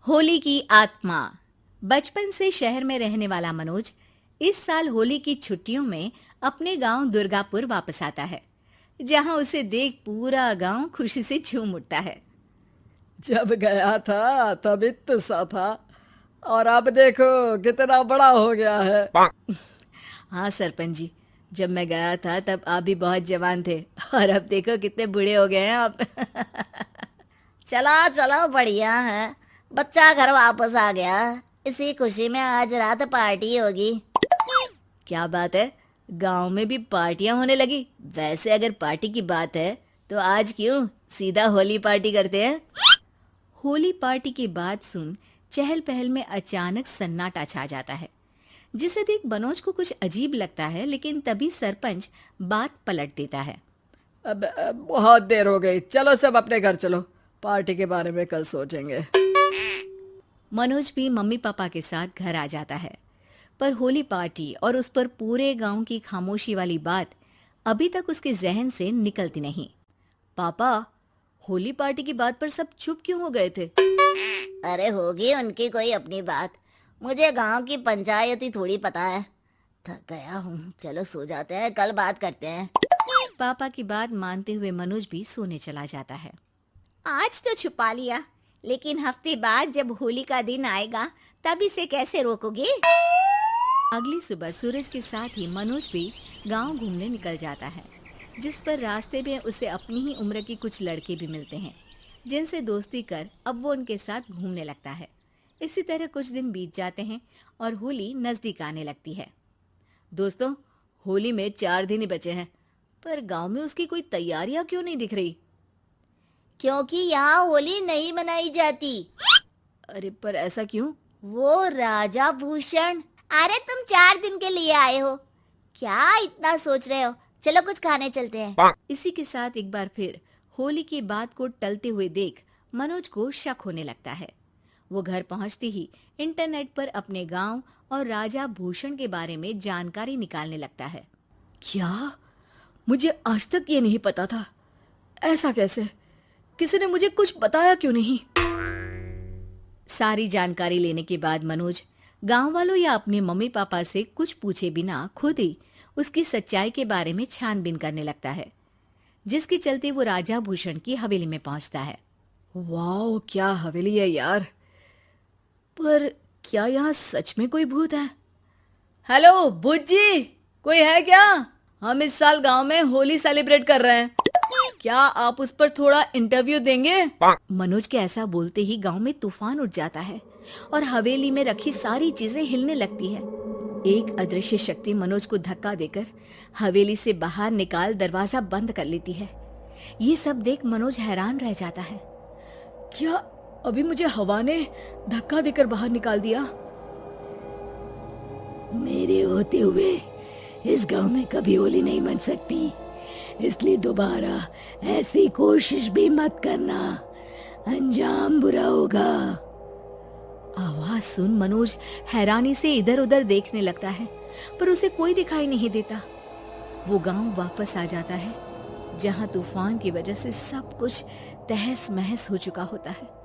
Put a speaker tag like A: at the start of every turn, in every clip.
A: होली की आत्मा। बचपन से शहर में रहने वाला मनोज इस साल होली की छुट्टियों में अपने गांव दुर्गापुर वापस आता है, जहां उसे देख पूरा गांव खुशी से झूम उठता है।
B: जब गया था तब इतना सा था और अब देखो कितना बड़ा हो गया है।
A: हाँ सरपंच जी, जब मैं गया था तब आप भी बहुत जवान थे और अब देखो कितने बूढ़े हो गए हैं आप।
C: चलो चलो बढ़िया है। बच्चा घर वापस आ गया। इसी खुशी में आज रात पार्टी होगी।
A: क्या बात है, गांव में भी पार्टियां होने लगी। वैसे अगर पार्टी की बात है तो आज क्यों सीधा होली पार्टी करते हैं। होली पार्टी की बात सुन चहल पहल में अचानक सन्नाटा छा जाता है, जिसे देख मनोज को कुछ अजीब लगता है। लेकिन तभी सरपंच बात पलट देता है।
B: अब बहुत देर हो गई, चलो सब अपने घर चलो, पार्टी के बारे में कल सोचेंगे।
A: मनोज भी मम्मी पापा के साथ घर आ जाता है, पर होली पार्टी और उस पर पूरे गांव की खामोशी वाली बात अभी तक उसके जहन से निकलती नहीं। पापा, होली पार्टी की बात पर सब चुप क्यों हो गए थे?
C: अरे होगी उनकी कोई अपनी बात। मुझे गांव की पंचायती थोड़ी पता है। थक गया हूँ, चलो सो जाते हैं, कल बात करते हैं।
A: पापा की बात मानते हुए मनोज भी सोने चला जाता है।
C: आज तो छुपा लिया, लेकिन हफ्ते बाद जब होली का दिन आएगा तब इसे कैसे रोकोगे?
A: अगली सुबह सूरज के साथ ही मनोज भी गांव घूमने निकल जाता है, जिस पर रास्ते में उसे अपनी ही उम्र के कुछ लड़के भी मिलते हैं, जिनसे दोस्ती कर अब वो उनके साथ घूमने लगता है। इसी तरह कुछ दिन बीत जाते हैं और होली नजदीक आने लगती है। दोस्तों, होली में 4 दिन ही बचे हैं, पर गांव में उसकी कोई तैयारियां क्यों नहीं दिख रही?
C: क्योंकि यहाँ होली नहीं मनाई जाती।
A: अरे पर ऐसा क्यों?
C: वो राजा भूषण। अरे तुम 4 दिन के लिए आए हो, क्या इतना सोच रहे हो? चलो कुछ खाने चलते हैं।
A: इसी के साथ एक बार फिर होली की बात को टलते हुए देख मनोज को शक होने लगता है। वो घर पहुंचते ही इंटरनेट पर अपने गांव और राजा भूषण के बारे में जानकारी निकालने लगता है।
B: क्या? मुझे आज तक ये नहीं पता था। ऐसा कैसे? किसी ने मुझे कुछ बताया क्यों नहीं?
A: सारी जानकारी लेने के बाद मनोज गांव वालों या अपने मम्मी पापा से कुछ पूछे बिना खुद ही उसकी सच्चाई के बारे में छानबीन करने लगता है, जिसके चलते वो राजा भूषण की हवेली में पहुंचता है।
B: वाह, क्या हवेली है यार। पर क्या यहाँ सच में कोई भूत है? हेलो भूत जी, कोई है क्या? हम इस साल गांव में होली सेलिब्रेट कर रहे हैं, क्या आप उस पर थोड़ा इंटरव्यू देंगे?
A: मनोज के ऐसा बोलते ही गांव में तूफान उठ जाता है और हवेली में रखी सारी चीजें हिलने लगती है। एक अदृश्य शक्ति मनोज को धक्का देकर हवेली से बाहर निकाल दरवाजा बंद कर लेती है। ये सब देख मनोज हैरान रह जाता है।
B: क्या अभी मुझे हवा ने धक्का देकर बाहर निकाल दिया?
D: मेरे होते हुए इस गांव में कभी होली नहीं मन सकती, इसलिए दोबारा ऐसी कोशिश भी मत करना, अंजाम बुरा होगा।
A: आवाज सुन मनोज हैरानी से इधर उधर देखने लगता है, पर उसे कोई दिखाई नहीं देता। वो गांव वापस आ जाता है, जहां तूफान की वजह से सब कुछ तहस महस हो चुका होता है।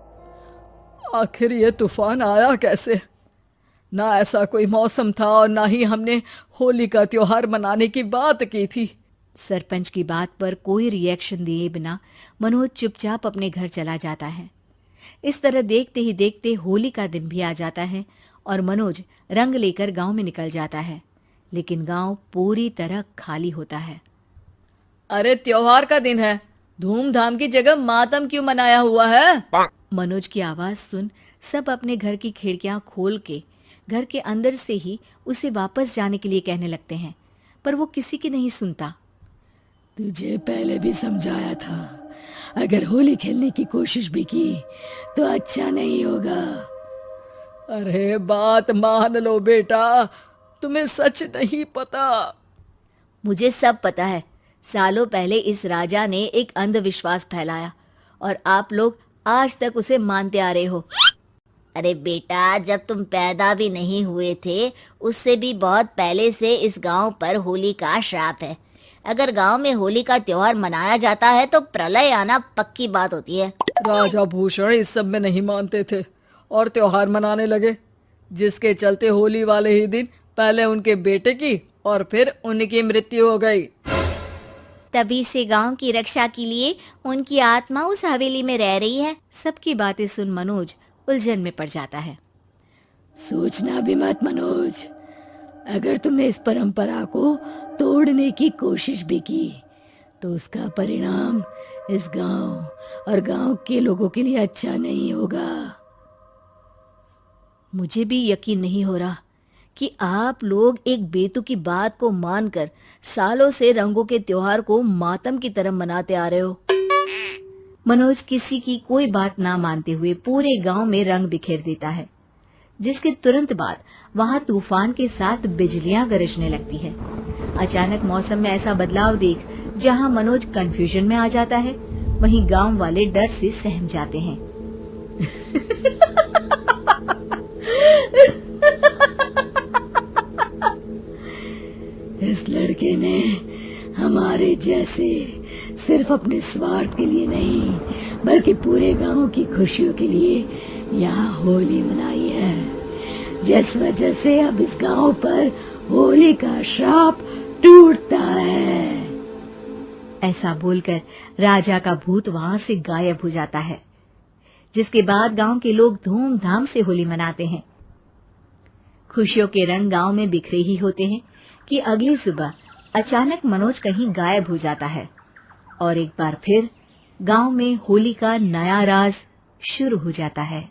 B: आखिर ये तूफान आया कैसे? ना ऐसा कोई मौसम था और ना ही हमने होली का त्योहार मनाने की बात की थी।
A: सरपंच की बात पर कोई रिएक्शन दिए बिना मनोज चुपचाप अपने घर चला जाता है। इस तरह देखते ही देखते होली का दिन भी आ जाता है और मनोज रंग लेकर गांव में निकल जाता है, लेकिन गांव पूरी तरह खाली होता है।
B: अरे त्योहार का दिन है, धूमधाम की जगह मातम क्यों मनाया हुआ है?
A: मनोज की आवाज सुन सब अपने घर की खिड़कियां खोल के घर के अंदर से ही उसे वापस जाने के लिए कहने लगते हैं, पर वो किसी की नहीं सुनता।
D: तुझे पहले भी समझाया था, अगर होली खेलने की कोशिश भी की तो अच्छा नहीं होगा।
B: अरे बात मान लो बेटा, तुम्हें सच नहीं पता।
A: मुझे सब पता है। सालों पहले इस राजा ने एक अंधविश्वास फैलाया और आप लोग आज तक उसे मानते आ रहे हो।
C: अरे बेटा, जब तुम पैदा भी नहीं हुए थे उससे भी बहुत पहले से इस गांव पर होली का श्राप है। अगर गांव में होली का त्योहार मनाया जाता है तो प्रलय आना पक्की बात होती है।
B: राजा भूषण इस सब में नहीं मानते थे और त्योहार मनाने लगे, जिसके चलते होली वाले ही दिन पहले उनके बेटे की और फिर उनकी मृत्यु हो गई।
C: तभी से गांव की रक्षा के लिए उनकी आत्मा उस हवेली में रह रही है।
A: सबकी बातें सुन मनोज उलझन में पड़ जाता है।
D: सोचना भी मत मनोज, अगर तुमने इस परंपरा को तोड़ने की कोशिश भी की तो उसका परिणाम इस गांव और गांव के लोगों के लिए अच्छा नहीं होगा।
A: मुझे भी यकीन नहीं हो रहा कि आप लोग एक बेतुकी बात को मानकर सालों से रंगों के त्योहार को मातम की तरह मनाते आ रहे हो। मनोज किसी की कोई बात ना मानते हुए पूरे गांव में रंग बिखेर देता है, जिसके तुरंत बाद वहां तूफान के साथ बिजलियां गरजने लगती है। अचानक मौसम में ऐसा बदलाव देख जहां मनोज कंफ्यूजन में आ जाता है, वहीं गांव वाले डर से सहम जाते हैं।
D: इस लड़के ने हमारे जैसे सिर्फ अपने स्वार्थ के लिए नहीं बल्कि पूरे गांव की खुशियों के लिए यहाँ होली मनाई है, जिस वजह से अब इस गांव पर होली का श्राप टूटता है।
A: ऐसा बोलकर राजा का भूत वहां से गायब हो जाता है, जिसके बाद गांव के लोग धूमधाम से होली मनाते हैं। खुशियों के रंग गांव में बिखरे ही होते हैं कि अगली सुबह अचानक मनोज कहीं गायब हो जाता है और एक बार फिर गांव में होली का नया राज शुरू हो जाता है।